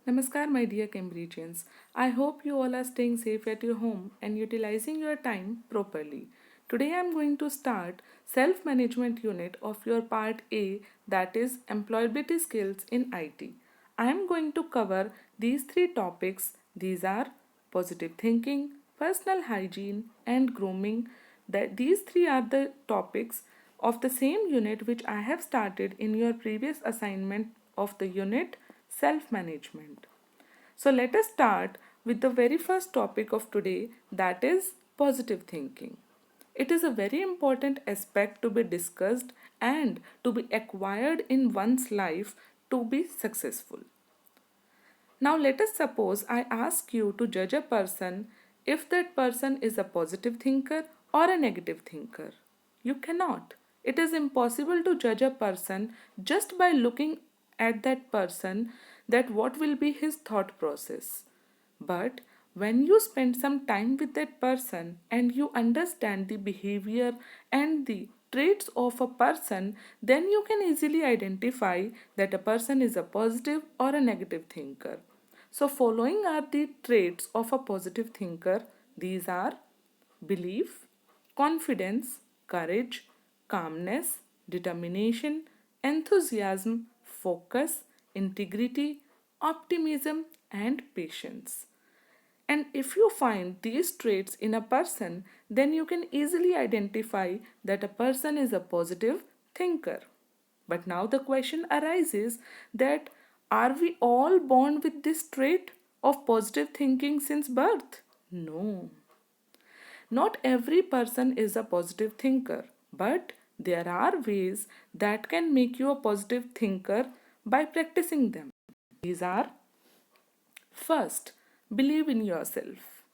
Namaskar, my dear Cambridgians. I hope you all are staying safe at your home and utilizing your time properly. Today I am going to start self-management unit of your part A, that is employability skills in IT. I am going to cover these three topics. These are positive thinking, personal hygiene and grooming. That these three are the topics of the same unit which I have started in your previous assignment of the unit self management. So let us start with the very first topic of today, that is positive thinking. It is a very important aspect to be discussed and to be acquired in one's life to be successful. Now, let us suppose I ask you to judge a person if that person is a positive thinker or a negative thinker. You cannot. It is impossible to judge a person just by looking at that person that what will be his thought process. But when you spend some time with that person and you understand the behavior and the traits of a person, then you can easily identify that a person is a positive or a negative thinker. So, following are the traits of a positive thinker. These are belief, confidence, courage, calmness, determination, enthusiasm, focus, integrity, optimism, and patience. And if you find these traits in a person, then you can easily identify that a person is a positive thinker. But now the question arises that are we all born with this trait of positive thinking since birth? No. Not every person is a positive thinker, but there are ways that can make you a positive thinker by practicing them. These are: first, believe in yourself.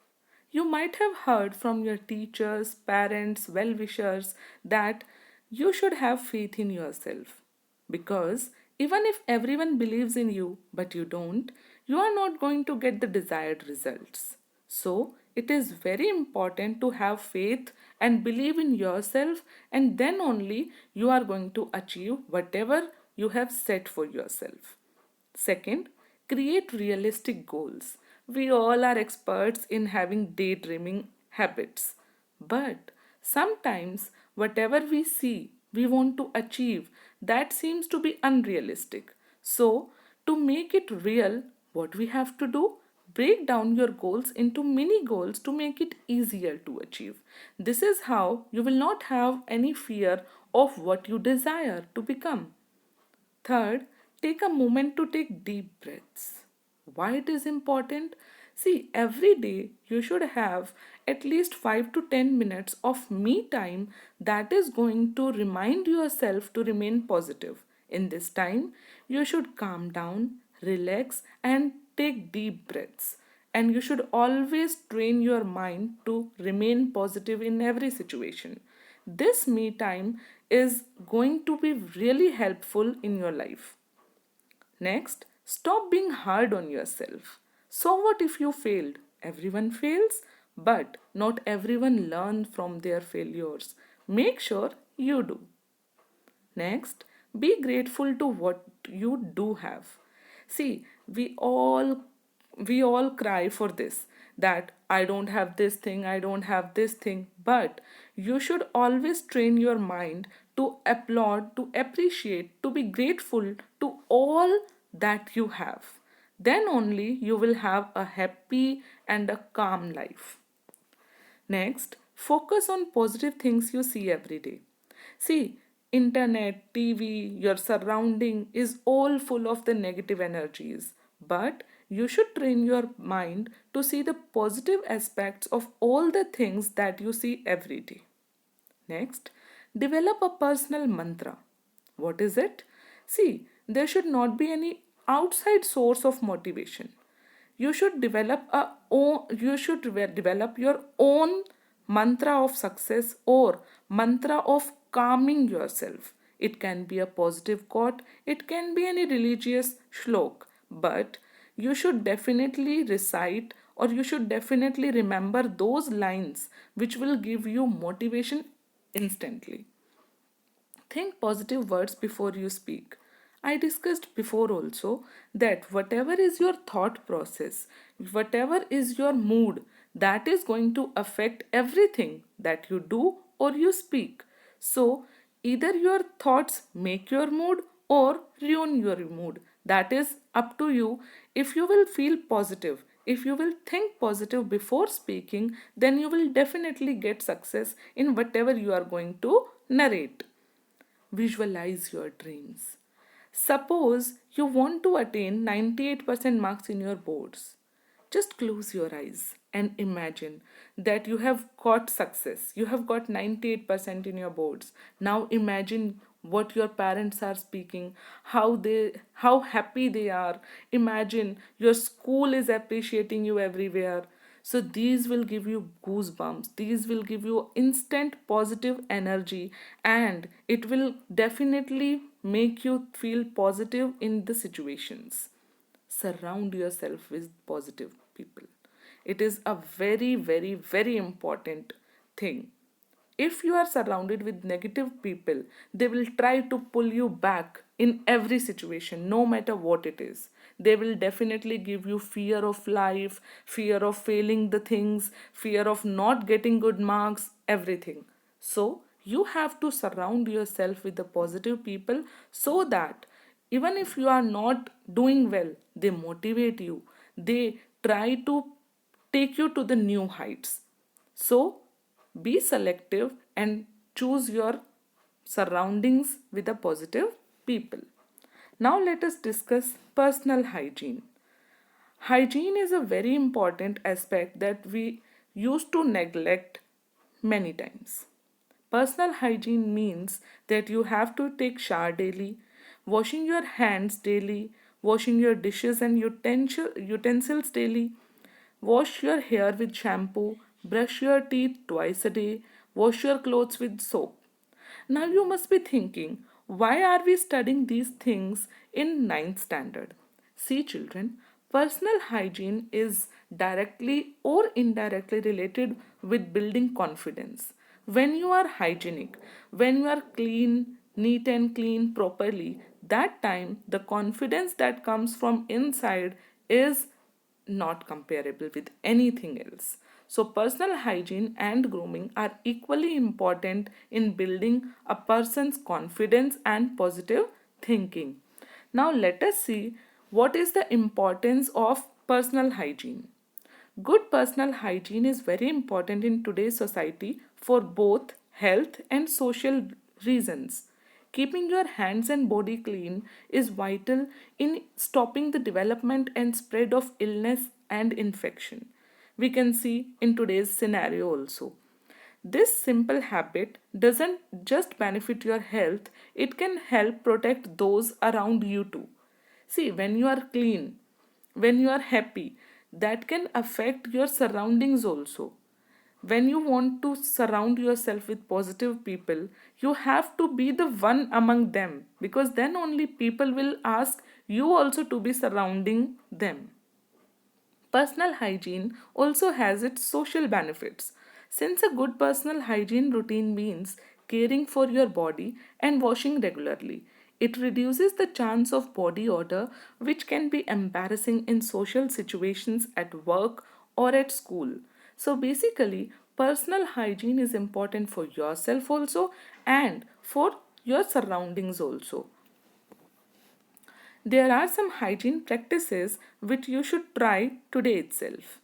You might have heard from your teachers, parents, well wishers that you should have faith in yourself. Because even if everyone believes in you but you don't, you are not going to get the desired results. So, it is very important to have faith and believe in yourself, and then only you are going to achieve whatever you have set for yourself. Second, create realistic goals. We all are experts in having daydreaming habits. But sometimes, whatever we see, we want to achieve, that seems to be unrealistic. So, to make it real, what we have to do? Break down your goals into mini goals to make it easier to achieve. This is how you will not have any fear of what you desire to become. Third, take a moment to take deep breaths. Why it is important? See, every day you should have at least 5 to 10 minutes of me time that is going to remind yourself to remain positive. In this time, you should calm down, relax, and take deep breaths. And you should always train your mind to remain positive in every situation. This me time is going to be really helpful in your life. Next, stop being hard on yourself. So, what if you failed? Everyone fails, but not everyone learns from their failures. Make sure you do. Next, be grateful to what you do have. See, we all cry for this, that I don't have this thing, I don't have this thing, but you should always train your mind to applaud, to appreciate, to be grateful to all that you have. Then only you will have a happy and a calm life. Next, focus on positive things you see every day. See, internet, TV, your surrounding is all full of the negative energies. But you should train your mind to see the positive aspects of all the things that you see every day. Next, develop a personal mantra. What is it? See, there should not be any outside source of motivation. You should develop your own mantra of success or mantra of calming yourself. It can be a positive quote, it can be any religious shlok, but you should definitely recite or you should definitely remember those lines which will give you motivation instantly. Think positive words before you speak. I discussed before also that whatever is your thought process, whatever is your mood, that is going to affect everything that you do or you speak. So, either your thoughts make your mood or ruin your mood. That is up to you. If you will feel positive, if you will think positive before speaking, then you will definitely get success in whatever you are going to narrate. Visualize your dreams. Suppose you want to attain 98% marks in your boards. Just close your eyes and imagine that you have got success. You have got 98% in your boards. Now imagine what your parents are speaking, how happy they are. Imagine your school is appreciating you everywhere. So these will give you goosebumps. These will give you instant positive energy, and it will definitely make you feel positive in the situations. Surround yourself with positive people. It is a very, very, very important thing. If you are surrounded with negative people, they will try to pull you back in every situation, no matter what it is. They will definitely give you fear of life, fear of failing the things, fear of not getting good marks, everything. So, you have to surround yourself with the positive people so that even if you are not doing well, they motivate you. They try to take you to the new heights. So, be selective and choose your surroundings with a positive people. Now, let us discuss personal hygiene. Hygiene is a very important aspect that we used to neglect many times. Personal hygiene means that you have to take shower daily, washing your hands daily, washing your dishes and utensils daily, wash your hair with shampoo, brush your teeth twice a day, wash your clothes with soap. Now you must be thinking, why are we studying these things in ninth standard? See, children, personal hygiene is directly or indirectly related with building confidence. When you are hygienic, when you are clean, neat and clean properly, that time the confidence that comes from inside is not comparable with anything else. So, personal hygiene and grooming are equally important in building a person's confidence and positive thinking. Now, let us see what is the importance of personal hygiene. Good personal hygiene is very important in today's society for both health and social reasons. Keeping your hands and body clean is vital in stopping the development and spread of illness and infection. We can see in today's scenario also. This simple habit doesn't just benefit your health, it can help protect those around you too. See, when you are clean, when you are happy, that can affect your surroundings also. When you want to surround yourself with positive people, you have to be the one among them, because then only people will ask you also to be surrounding them. Personal hygiene also has its social benefits. Since a good personal hygiene routine means caring for your body and washing regularly, it reduces the chance of body odor, which can be embarrassing in social situations at work or at school. So, basically, personal hygiene is important for yourself also and for your surroundings also. There are some hygiene practices which you should try today itself.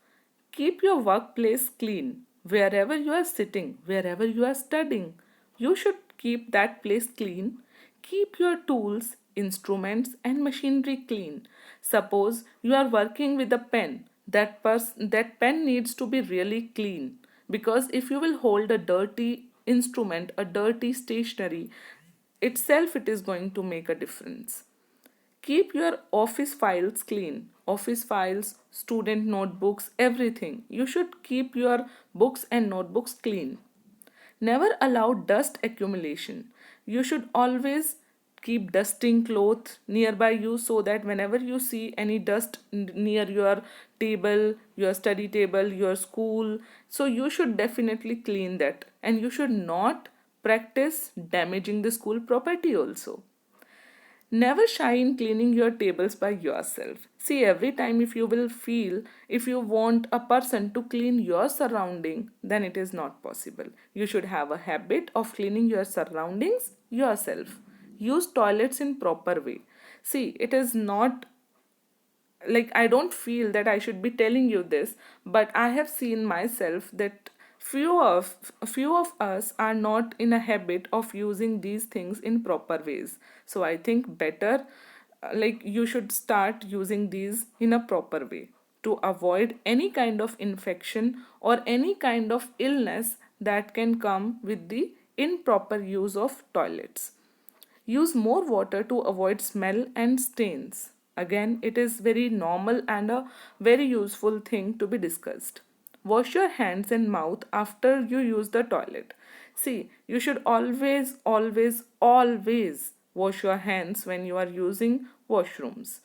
Keep your workplace clean. Wherever you are sitting, wherever you are studying, you should keep that place clean. Keep your tools, instruments, and machinery clean. Suppose you are working with a pen, that pen needs to be really clean, because if you will hold a dirty instrument, a dirty stationery, itself it is going to make a difference. Keep your office files clean. Office files, student notebooks, everything. You should keep your books and notebooks clean. Never allow dust accumulation. You should always keep dusting clothes nearby you so that whenever you see any dust near your table, your study table, your school, so you should definitely clean that, and you should not practice damaging the school property also. Never shy in cleaning your tables by yourself. See, every time if you want a person to clean your surrounding, then it is not possible. You should have a habit of cleaning your surroundings yourself. Use toilets in proper way. See, it is not like I don't feel that I should be telling you this, but I have seen myself that few of us are not in a habit of using these things in proper ways. So I think better like you should start using these in a proper way to avoid any kind of infection or any kind of illness that can come with the improper use of toilets. Use more water to avoid smell and stains. Again, it is very normal and a very useful thing to be discussed. Wash your hands and mouth after you use the toilet. See, you should always wash your hands when you are using washrooms.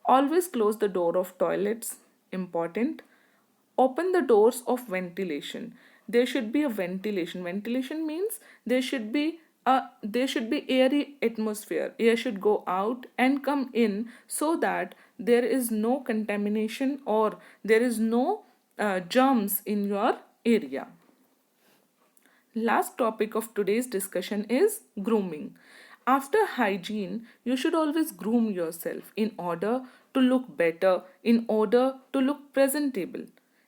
Always close the door of toilets. Important. Open the doors of ventilation. There should be a ventilation means there should be airy atmosphere. Air should go out and come in so that there is no contamination or there is no germs in your area. Last topic of today's discussion is grooming. After hygiene, you should always groom yourself in order to look better, in order to look presentable.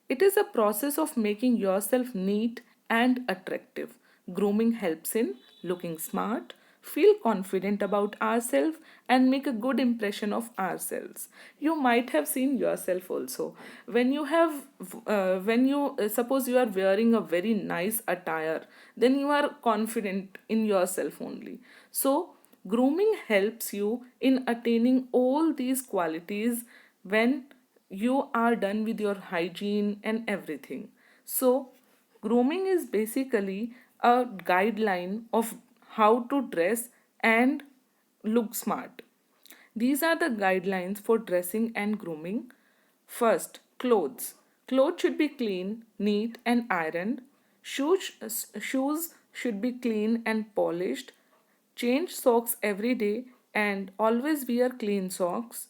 It is a process of making yourself neat and attractive. Grooming helps in looking smart, feel confident about ourselves, and make a good impression of ourselves. You might have seen yourself also when you suppose you are wearing a very nice attire, then you are confident in yourself only. So grooming helps you in attaining all these qualities when you are done with your hygiene and everything. So grooming is basically a guideline of how to dress and look smart. These are the guidelines for dressing and grooming. First, clothes. Clothes should be clean, neat, and ironed. Shoes should be clean and polished. Change socks every day and always wear clean socks.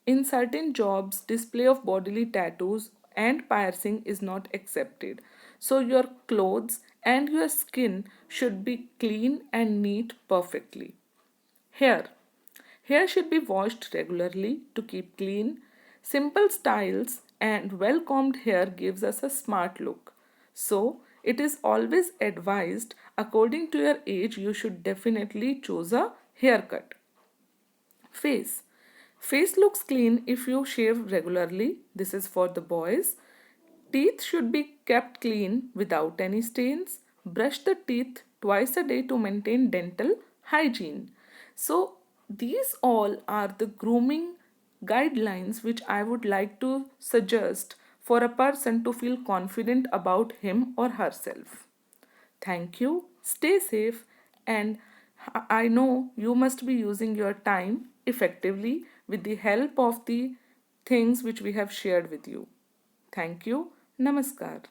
In certain jobs, display of bodily tattoos and piercing is not accepted. So, your clothes and your skin should be clean and neat perfectly. Hair. Hair should be washed regularly to keep clean. Simple styles and well combed hair gives us a smart look. So, it is always advised according to your age you should definitely choose a haircut. Face. Face looks clean if you shave regularly. This is for the boys. Teeth should be kept clean without any stains. Brush the teeth twice a day to maintain dental hygiene. So, these all are the grooming guidelines which I would like to suggest for a person to feel confident about him or herself. Thank you. Stay safe, and I know you must be using your time effectively with the help of the things which we have shared with you. Thank you. Namaskar.